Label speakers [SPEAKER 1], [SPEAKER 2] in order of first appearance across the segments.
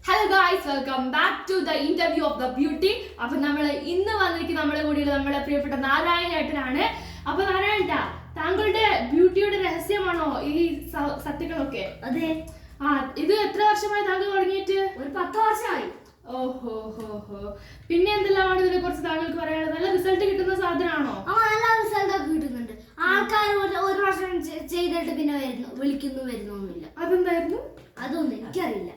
[SPEAKER 1] Hello guys, welcome back to the interview of the beauty. അപ്പൊ നമ്മൾ ഇന്ന് വന്നിരിക്കുന്ന നമ്മുടെ കൂടെ നമ്മുടെ പ്രിയപ്പെട്ട നാരായണേട്ടനാണ്. അപ്പൊ നാരായണേട്ടാ, താങ്കളുടെ ബ്യൂട്ടിയുടെ രഹസ്യമാണോ ഈ സത്യങ്ങളൊക്കെ?
[SPEAKER 2] അതെ.
[SPEAKER 1] ഇത് എത്ര വർഷമായി താങ്കൾ തുടങ്ങിയിട്ട്?
[SPEAKER 2] ഒരു 10 വർഷമായി.
[SPEAKER 1] ഓഹോ ഹോ ഹോ. പിന്നെ എന്തെല്ലാമാണ് ഇതിനെ കുറിച്ച് താങ്കൾക്ക് പറയാനുള്ളത്? നല്ല റിസൾട്ട് കിട്ടുന്ന സാധനമാണോ?
[SPEAKER 2] നല്ല റിസൾട്ട് ഒക്കെ കിട്ടുന്നുണ്ട്. ആൾക്കാർ ഒരു വർഷം ചെയ്തിട്ട് പിന്നെ വരുന്നൊന്നുമില്ല.
[SPEAKER 1] അതെന്തായിരുന്നു?
[SPEAKER 2] അതൊന്നും എനിക്കറിയില്ല.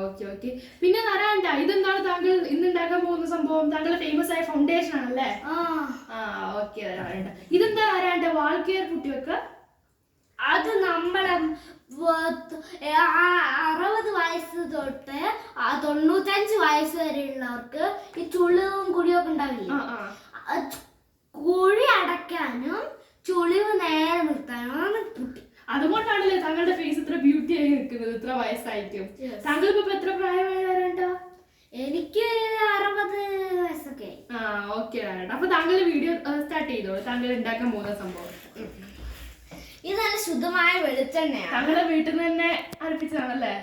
[SPEAKER 1] ഓക്കെ. പിന്നെ നാരായണ, ഇതെന്താണ് താങ്കൾ ഇന്ന് ഉണ്ടാക്കാൻ പോകുന്ന സംഭവം? താങ്കളുടെ ഫേമസ് ആയ ഫൗണ്ടേഷൻ ആണല്ലേ? ഓക്കെ നാരായണ. ഇതെന്താ നാരായണ? വാൾ കെയർ കുട്ടികൾക്ക്
[SPEAKER 2] അത് നമ്മളെ 60 വയസ്സ് തൊട്ട് 95 വയസ്സ് വരെയുള്ളവർക്ക് ഈ ചുളിവും കുഴിയൊക്കെ ഉണ്ടാവില്ല, കുഴി അടയ്ക്കാനും ചുളിവ് നേരെ നിർത്താനാണ് കുട്ടി.
[SPEAKER 1] അതുകൊണ്ടാണല്ലേ താങ്കളുടെ ഫേസ് ഇത്ര ബ്യൂട്ടി ആയി നിൽക്കുന്നത് ഇത്ര വയസ്സായിട്ടും. താങ്കൾക്ക് ഇപ്പൊ എത്ര പ്രായമായി നാരായണ?
[SPEAKER 2] എനിക്ക് 60 വയസ്സൊക്കെ.
[SPEAKER 1] ഓക്കെ നാരായണ. അപ്പൊ താങ്കൾ വീഡിയോ സ്റ്റാർട്ട് ചെയ്തോളൂ. താങ്കൾ ഉണ്ടാക്കാൻ പോകുന്ന സംഭവം.
[SPEAKER 2] ഇത് നല്ല ശുദ്ധമായ വെളിച്ചെണ്ണയാണ്.
[SPEAKER 1] താങ്കളുടെ വീട്ടിൽ നിന്ന് തന്നെ അർപ്പിച്ചതാണല്ലേ?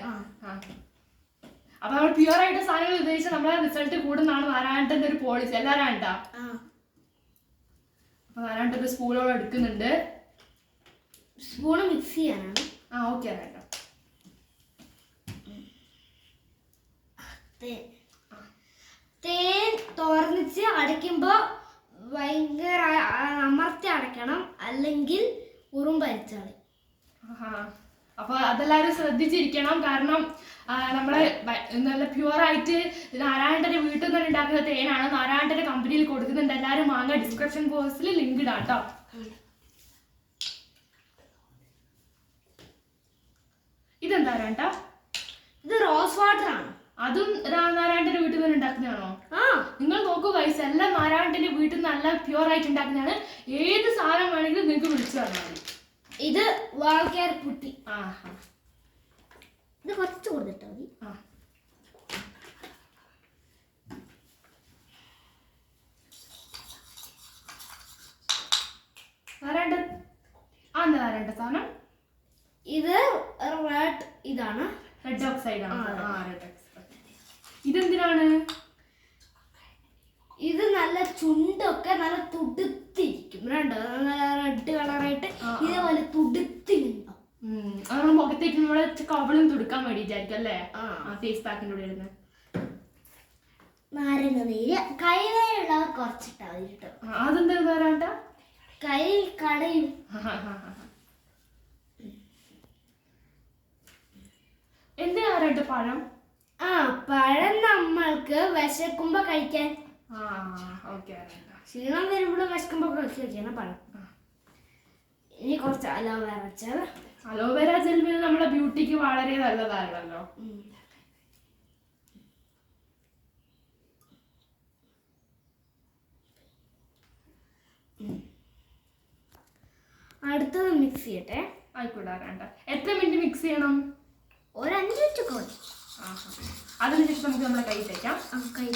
[SPEAKER 1] അപ്പൊ നമ്മൾ പ്യുവർ ആയിട്ട് സാധനങ്ങൾ ഉപയോഗിച്ച് നമ്മളെ റിസൾട്ട് കൂടുന്നതാണ് നാരായണന്റെ ഒരു പോളിസി. എല്ലാരാണ്ട. അപ്പൊ നാരായണ ഒരു സ്പൂണോളം എടുക്കുന്നുണ്ട്.
[SPEAKER 2] സ്പൂണ് മിക്സ് ചെയ്യാനാണ്.
[SPEAKER 1] ഓക്കെ നാരായണ.
[SPEAKER 2] തേൻ തുറന്നിച്ച് അടയ്ക്കുമ്പോ ഭയങ്കര അമർത്തി അടയ്ക്കണം, അല്ലെങ്കിൽ ഉറുമ്പരിച്ചാളി.
[SPEAKER 1] അപ്പൊ അതെല്ലാവരും ശ്രദ്ധിച്ചിരിക്കണം. കാരണം നമ്മളെ നല്ല പ്യുവർ ആയിട്ട് നാരായണന്റെ വീട്ടിൽ നിന്ന് ഉണ്ടാക്കുന്ന തേനാണ്. നാരായണന്റെ കമ്പനിയിൽ കൊടുക്കുന്നുണ്ട്. എല്ലാവരും വാങ്ങാൻ ഡിസ്ക്രിപ്ഷൻ ബോക്സിൽ ലിങ്ക് ഇടാം കേട്ടോ. ഇതെന്താ നാരായണ?
[SPEAKER 2] ഇത് റോസ് വാട്ടർ ആണ്.
[SPEAKER 1] അതും നാരായണന്റെ വീട്ടിൽ നിന്ന് ഉണ്ടാക്കുന്നതാണോ? നിങ്ങൾ നോക്കൂ ഗൈസ്, എല്ലാം നാരായണന്റെ വീട്ടിൽ നിന്ന് നല്ല പ്യുവർ ആയിട്ട് ഉണ്ടാക്കുന്നതാണ്. ഏത് സാധനം വേണമെങ്കിലും നിങ്ങൾക്ക് വിളിച്ചു പറഞ്ഞാൽ മതി.
[SPEAKER 2] ഇത് വാൾ കെയർ പുട്ടി. ഇത് കുറച്ച് കൊടുത്തിട്ടാ മതി.
[SPEAKER 1] നാരായണ സാധനം
[SPEAKER 2] ഇത് ഇതാണ്
[SPEAKER 1] റെഡ് ഓക്സൈഡ് ആണ്. ഇതെന്തിനാണ്?
[SPEAKER 2] ഇത് നല്ല ചുണ്ടൊക്കെ നല്ല തുടുത്തിരിക്കും. റെഡ് കളറായിട്ട് ഇതേപോലെ തുടുത്തിണ്ടാവും.
[SPEAKER 1] നമ്മൾ മുഖത്തേക്ക് നമ്മുടെ കവളും തുടുക്കാൻ വേണ്ടിട്ടായിരിക്കും അല്ലേ? ഫേസ് പാക്കിന്റെ കൂടെ ഇടുന്നത്.
[SPEAKER 2] നാരങ്ങ നീര് കയ്യിലുള്ളവർ കുറച്ചിട്ടാ മതി കേട്ടോ.
[SPEAKER 1] അതെന്താ നാരായണ?
[SPEAKER 2] കയ്യിൽ കടയും.
[SPEAKER 1] എന്തിനാ നാരായണ പഴം?
[SPEAKER 2] പഴം നമ്മൾക്ക് വിശക്കുമ്പോ കഴിക്കാൻ. ക്ഷീണം വരുമ്പോഴും വിശക്കുമ്പോ കഴിക്കണം പഴം. ഇനി കുറച്ച് അലോവേറ ജെൽ.
[SPEAKER 1] അലോവേറ ജെൽ നമ്മുടെ ബ്യൂട്ടിക്ക് വളരെ നല്ലതാണല്ലോ.
[SPEAKER 2] അടുത്തത് മിക്സ് ചെയ്യട്ടെ.
[SPEAKER 1] ആയിക്കോട്ടെ വേണ്ട. എത്ര മിനിറ്റ് മിക്സ് ചെയ്യണം?
[SPEAKER 2] ഒരു 5 മിനിറ്റ് മതി.
[SPEAKER 1] അതിനുശേഷം നമുക്ക് നമ്മുടെ കൈ തേക്കാം.
[SPEAKER 2] കൈ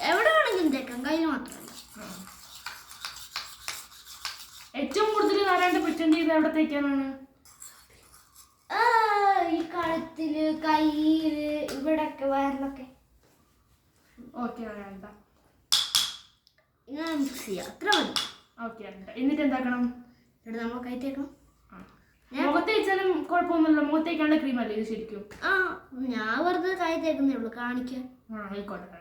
[SPEAKER 2] എവിടെ വേണമെങ്കിലും തേക്കാം, കയ്യിൽ മാത്രമല്ല.
[SPEAKER 1] ഏറ്റവും കൂടുതൽ നാരായണ പ്രിറ്റൻഡ് ചെയ്ത് എവിടെ തേക്കാനാണ്?
[SPEAKER 2] ഈ കഴുത്തില്, കയ്യില്, ഇവിടൊക്കെ, വയറിലൊക്കെ.
[SPEAKER 1] ഓക്കെ നാരായണ.
[SPEAKER 2] ഇങ്ങനെ മിക്സ് ചെയ്യാം, അത്ര മതി.
[SPEAKER 1] ഓക്കെ. എന്നിട്ട് എന്താക്കണം?
[SPEAKER 2] എന്നിട്ട് നമ്മൾ കൈ തേക്കണം.
[SPEAKER 1] മുഖത്ത് വെച്ചാലും കുഴപ്പമൊന്നുമില്ല. മുഖത്തേക്കാണ് ക്രീം അല്ലേ ഇത് ശരിക്കും?
[SPEAKER 2] ഞാൻ വെറുതെ കൈ തേക്കുന്നേ ഉള്ളൂ, കാണിക്കാൻ.
[SPEAKER 1] ആയിക്കോട്ടെ.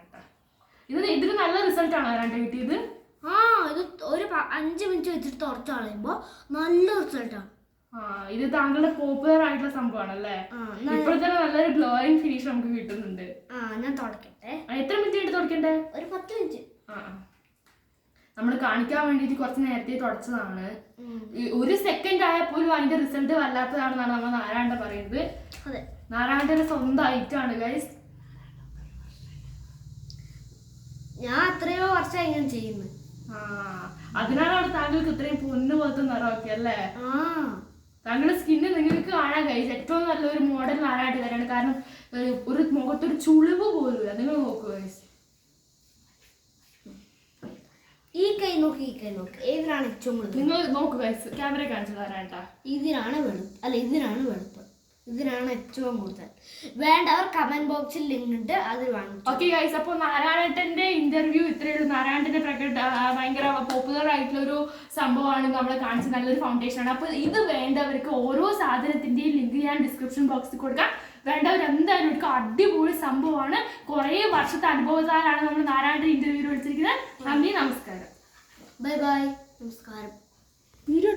[SPEAKER 1] ഇതിന് നല്ല റിസൾട്ട് ആണ് നാരായണ കിട്ടിയത്.
[SPEAKER 2] ഇത് ഒരു 5 മിനിറ്റ് വെച്ചിട്ട് തുറച്ചു കളയുമ്പോ നല്ല റിസൾട്ടാണ്.
[SPEAKER 1] ഇത് താങ്കളുടെ പോപ്പുലർ ആയിട്ടുള്ള സംഭവമാണല്ലേ? ഇപ്പോഴത്തെ നല്ലൊരു ഗ്ലോയിങ് ഫിനിഷ് നമുക്ക് കിട്ടുന്നുണ്ട്.
[SPEAKER 2] ഞാൻ തുടക്കട്ടെ.
[SPEAKER 1] എത്ര മിനിറ്റ് ആയിട്ട് തുടക്കണ്ടേ?
[SPEAKER 2] ഒരു 10 മിനിറ്റ്.
[SPEAKER 1] നമ്മൾ കാണിക്കാൻ വേണ്ടിട്ട് കുറച്ച് നേരത്തെ തുടച്ചതാണ്. 1 സെക്കൻഡ് ആയപ്പോലും അതിന്റെ റിസൾട്ട് വല്ലാത്തതാണെന്നാണ് നമ്മൾ നാരായണ പറയുന്നത്. നാരായണന്റെ സ്വന്തം ഐറ്റാണ് ഗൈസ്.
[SPEAKER 2] ഞാൻ എത്രയോ വർഷം ഇങ്ങനെ ചെയ്യുന്നു.
[SPEAKER 1] അതിനാലാണ് താങ്കൾക്ക് ഇത്രയും പൊന്നു പോലത്തെ നിറമൊക്കെ അല്ലേ? താങ്കളുടെ സ്കിന്ന് നിങ്ങൾക്ക് കാണാൻ ഗൈസ് ഏറ്റവും നല്ലൊരു മോഡൽ നാരായണ തരാണ്. കാരണം ഒരു മുഖത്തൊരു ചുളിവ് പോലും നിങ്ങൾ നോക്കൂ ഗൈസ്.
[SPEAKER 2] ഈ കൈ നോക്കി, ഈ കൈ നോക്കി, ഏതിനാണ് ഏറ്റവും കൂടുതൽ?
[SPEAKER 1] നിങ്ങൾ നോക്കൂ ഗൈസ്, ക്യാമറ കാണിച്ചു തരാട്ടാ.
[SPEAKER 2] ഇതിനാണ് വെളുപ്പ്, അല്ല ഇതിനാണ് വെളുപ്പ്. ഇതിനാണ് ഏറ്റവും കൂടുതൽ വേണ്ടവർ കമന്റ് ബോക്സിൽ ലിങ്ക് ഉണ്ട്, അത് വാങ്ങിച്ചു.
[SPEAKER 1] ഓക്കെ ഗൈസ്, അപ്പോൾ നാരായണേട്ടന്റെ ഇന്റർവ്യൂ ഇത്രയേ ഉള്ളൂ. നാരായണന്റെ ഭയങ്കര പോപ്പുലർ ആയിട്ടുള്ള ഒരു സംഭവമാണ് നമ്മൾ കാണിച്ചത്, നല്ലൊരു ഫൗണ്ടേഷൻ ആണ്. അപ്പോൾ ഇത് വേണ്ടവർക്ക് ഓരോ സാധനത്തിന്റെയും ലിങ്ക് ഞാൻ ഡിസ്ക്രിപ്ഷൻ ബോക്സിൽ കൊടുക്കാം. വേണ്ടവർ എന്തായാലും എടുക്കുക, അടിപൊളി സംഭവമാണ്. കുറേ വർഷത്തെ അനുഭവത്താലാണ് നമ്മൾ നാരായണന്റെ ഇന്റർവ്യൂ വിളിച്ചിരിക്കുന്നത്. നന്ദി, നമസ്കാരം.
[SPEAKER 2] ബൈ ബൈ, നമസ്കാരം.
[SPEAKER 1] വീഡിയോ